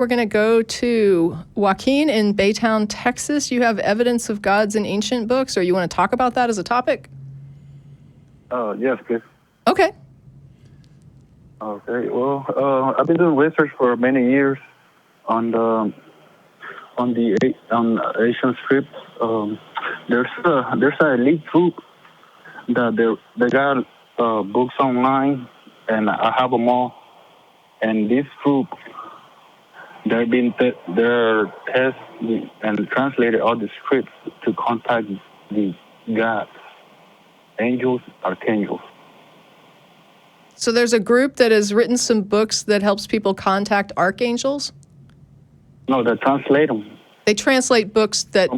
We're going to go to Joaquin in Baytown, Texas. You have evidence of gods in ancient books, or you want to talk about that as a topic? Yes, please. Okay. Okay. Well, I've been doing research for many years on Asian scripts. There's a elite group that they got books online, and I have them all. And this group, they're tested and translated all the scripts to contact the gods, angels, archangels. So there's a group that has written some books that helps people contact archangels? No, they translate them. They translate books that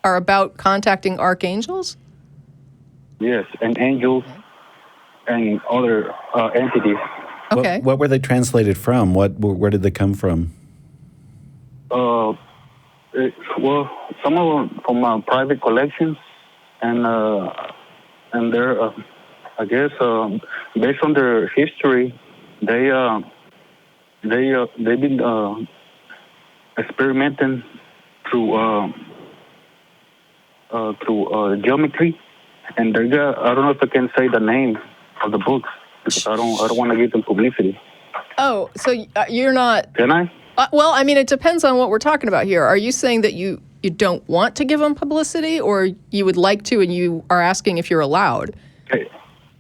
are about contacting archangels? Yes, and angels and other entities. Okay. What were they translated from? Where did they come from? Some of them from private collections, and they're, I guess, based on their history, they've been experimenting through geometry, and I don't know if I can say the name of the books because I don't want to give them publicity. Oh, so you're not... Can I? Well, I mean, it depends on what we're talking about here. Are you saying that you don't want to give them publicity, or you would like to and you are asking if you're allowed? Okay.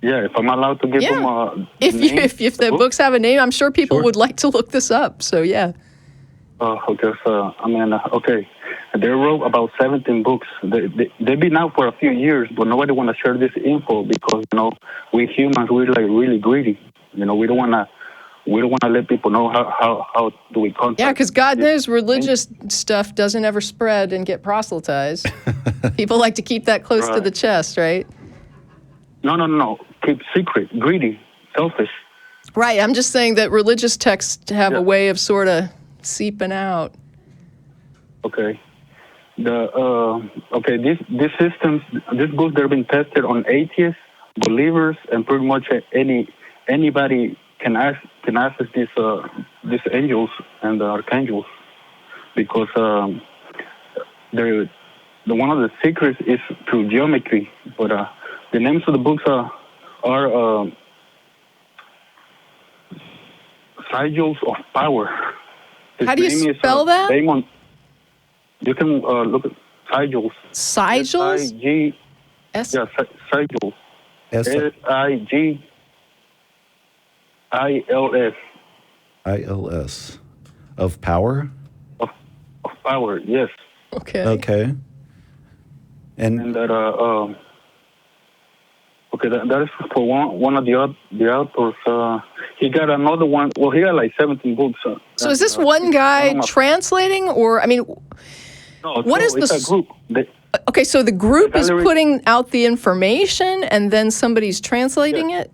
Yeah, if I'm allowed to give them a name, if the books have a name, I'm sure people would like to look this up, so yeah. Okay, so, okay. They wrote about 17 books. They've been out for a few years, but nobody want to share this info because, we humans, we're like really greedy. We don't want to let people know how do we contact. Yeah, because God knows religious stuff doesn't ever spread and get proselytized. People like to keep that close to the chest, right? No. Keep secret, greedy, selfish. Right. I'm just saying that religious texts have a way of sort of seeping out. Okay. These systems, these books, they've been tested on atheists, believers, and pretty much anybody can access these angels and the archangels, because the one of the secrets is through geometry. But the names of the books are Sigils of Power. How do you spell that? Damon. You can look at Sigils. Sigils? S-I-G. Yeah, Sigils. S-I-G-I-L-S. I-L-S. Of power? Of power, yes. Okay. And that that is for one of the authors. He got another one. Well, he got like 17 books. So is this one guy translating, or what is it's a group? Okay, so the group is putting out the information, and then somebody's translating it.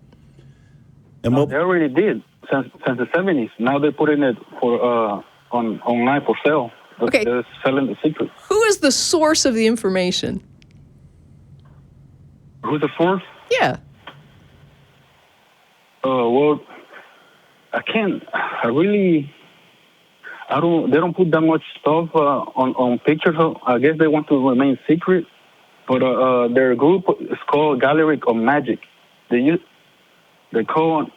And they already did since the 70s. Now they're putting it for online for sale. Okay, they're selling the secret. Who is the source of the information? Who's the source? Yeah. Well, they don't put that much stuff on pictures. I guess they want to remain secret. But their group is called Gallery of Magic. They're on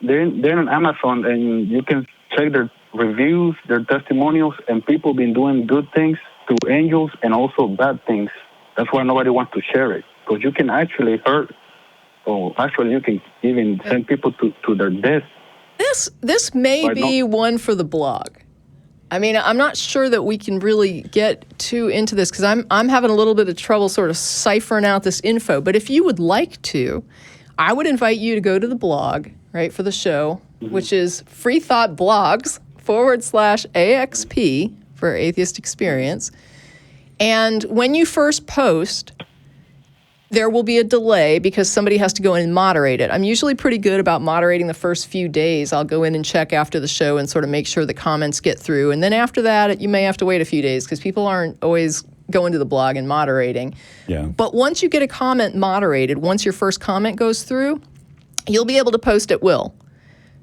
Amazon, and you can check their reviews, their testimonials, and people been doing good things through angels and also bad things. That's why nobody wants to share it, because you can actually hurt, or actually you can even send people to their death. This may be one for the blog. I mean, I'm not sure that we can really get too into this, because I'm having a little bit of trouble sort of ciphering out this info. But if you would like to, I would invite you to go to the blog, right, for the show, which is freethoughtblogs.com/AXP for Atheist Experience. And when you first post, there will be a delay because somebody has to go in and moderate it. I'm usually pretty good about moderating the first few days. I'll go in and check after the show and sort of make sure the comments get through. And then after that, you may have to wait a few days because people aren't always going to the blog and moderating. Yeah. But once you get a comment moderated, once your first comment goes through, you'll be able to post at will.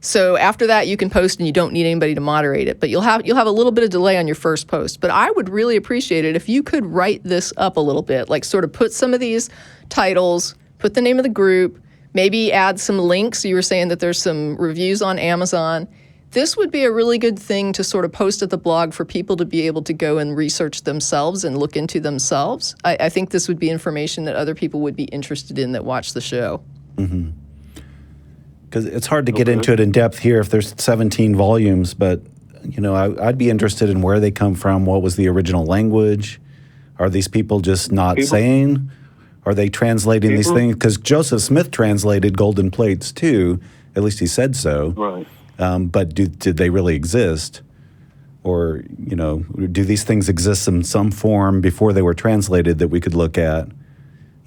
So after that, you can post and you don't need anybody to moderate it, but you'll have a little bit of delay on your first post. But I would really appreciate it if you could write this up a little bit, like sort of put some of these titles, put the name of the group, maybe add some links. You were saying that there's some reviews on Amazon. This would be a really good thing to sort of post at the blog for people to be able to go and research themselves and look into themselves. I think this would be information that other people would be interested in that watch the show. Mm-hmm. Because it's hard to get into it in depth here if there's 17 volumes, but I'd be interested in where they come from. What was the original language? Are these people just not sane? Are they translating these things? Because Joseph Smith translated golden plates too. At least he said so. Right. But did they really exist? Or, do these things exist in some form before they were translated that we could look at?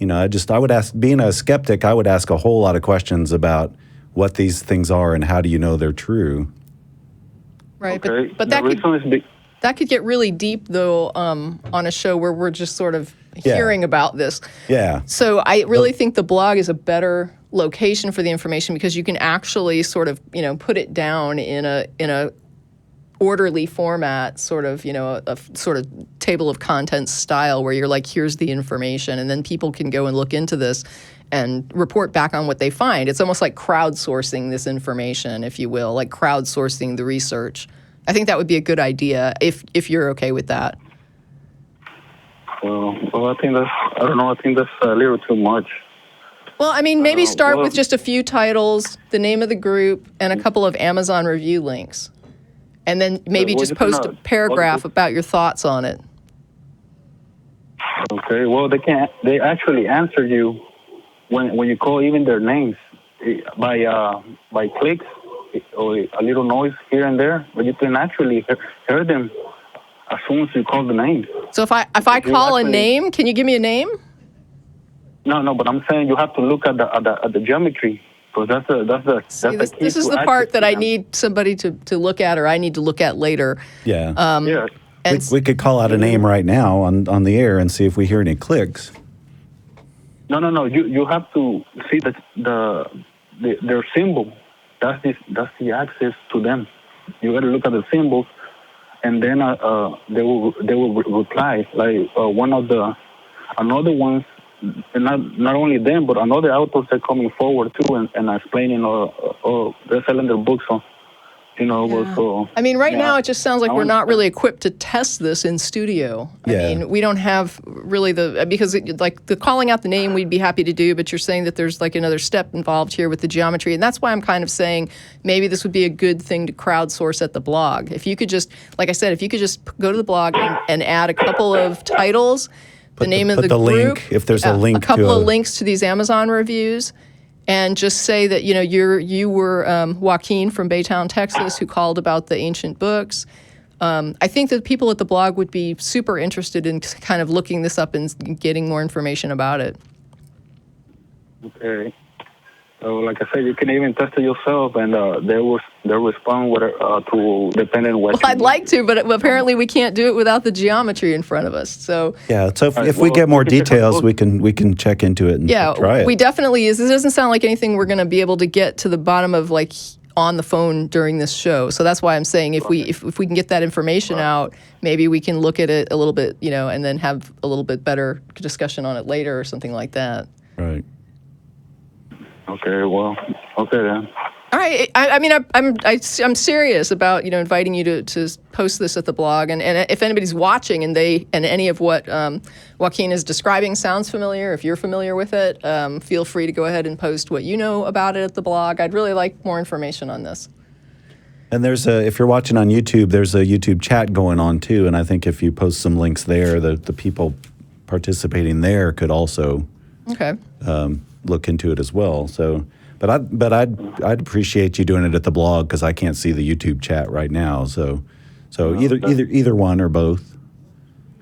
I would ask, being a skeptic, I would ask a whole lot of questions about what these things are and how do you know they're true. Right, okay. but that could get really deep, though, on a show where we're just sort of hearing about this. Yeah. So I really think the blog is a better location for the information because you can actually sort of, put it down in a orderly format, sort of, a sort of table of contents style where you're like, here's the information, and then people can go and look into this and report back on what they find. It's almost like crowdsourcing this information, if you will, like crowdsourcing the research. I think that would be a good idea if you're okay with that. Well, I think that's a little too much. Well, I mean, maybe start with just a few titles, the name of the group, and a couple of Amazon review links. And then maybe just post a paragraph about your thoughts on it. Okay, well, they actually answer you when you call even their names by clicks or a little noise here and there, but you can actually hear them as soon as you call the name. So if I call a name, can you give me a name? No, but I'm saying you have to look at the geometry. So that's the key. This is the part that I need somebody to look at, or I need to look at later. Yeah. Yeah. And we could call out a name right now on the air and see if we hear any clicks. No. You have to see their symbol. That's the access to them. You got to look at the symbols, and then they will reply. Like another ones. And not only them, but another authors are coming forward too and explaining or they're selling their books on, So I mean, now it just sounds like we're not really equipped to test this in studio. I mean, we don't have really because the calling out the name we'd be happy to do, but you're saying that there's like another step involved here with the geometry, and that's why I'm kind of saying maybe this would be a good thing to crowdsource at the blog. If you could just, like I said, if you could just go to the blog and add a couple of titles. The name of the group, link, if there's a link, a couple of links to these Amazon reviews, and just say that you were Joaquin from Baytown, Texas, who called about the ancient books. I think that people at the blog would be super interested in kind of looking this up and getting more information about it. Okay. So, like I said, you can even test it yourself, and they'll respond to depending on what. Well, I'd like to, but apparently we can't do it without the geometry in front of us. So yeah, so if we get more details, we can check into it and try it. We definitely is. This doesn't sound like anything we're going to be able to get to the bottom of like on the phone during this show. So that's why I'm saying if we can get that information out, maybe we can look at it a little bit, and then have a little bit better discussion on it later or something like that. Right. Okay, well, okay then. All right. I mean, I'm serious about inviting you to post this at the blog, and if anybody's watching and any of what Joaquin is describing sounds familiar, if you're familiar with it, feel free to go ahead and post what you know about it at the blog. I'd really like more information on this. And if you're watching on YouTube, there's a YouTube chat going on too, and I think if you post some links there, the people participating there could also look into it as well. So, but I'd appreciate you doing it at the blog because I can't see the YouTube chat right now. So either one or both.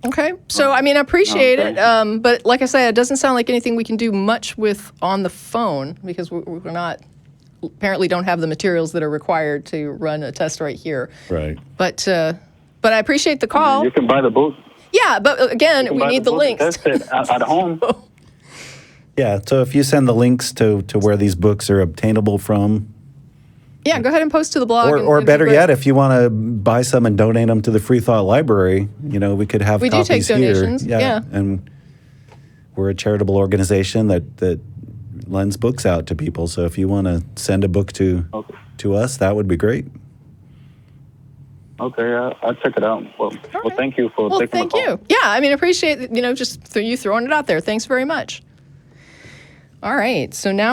Okay. So I mean, I appreciate it. But like I said, it doesn't sound like anything we can do much with on the phone because we're not apparently don't have the materials that are required to run a test right here. Right. But I appreciate the call. You can buy the book. Yeah, but again, we need the links. Test it at home. Yeah, so if you send the links to where these books are obtainable from, Yeah, go ahead and post to the blog. Or better yet, if you want to buy some and donate them to the Free Thought Library, we could have copies do take donations. here. Yeah. And we're a charitable organization that lends books out to people. So if you want to send a book to us, that would be great. Okay, I'll check it out. Well, thank you for taking the call. Thank you. Yeah, I mean, appreciate, just you throwing it out there. Thanks very much. All right, so now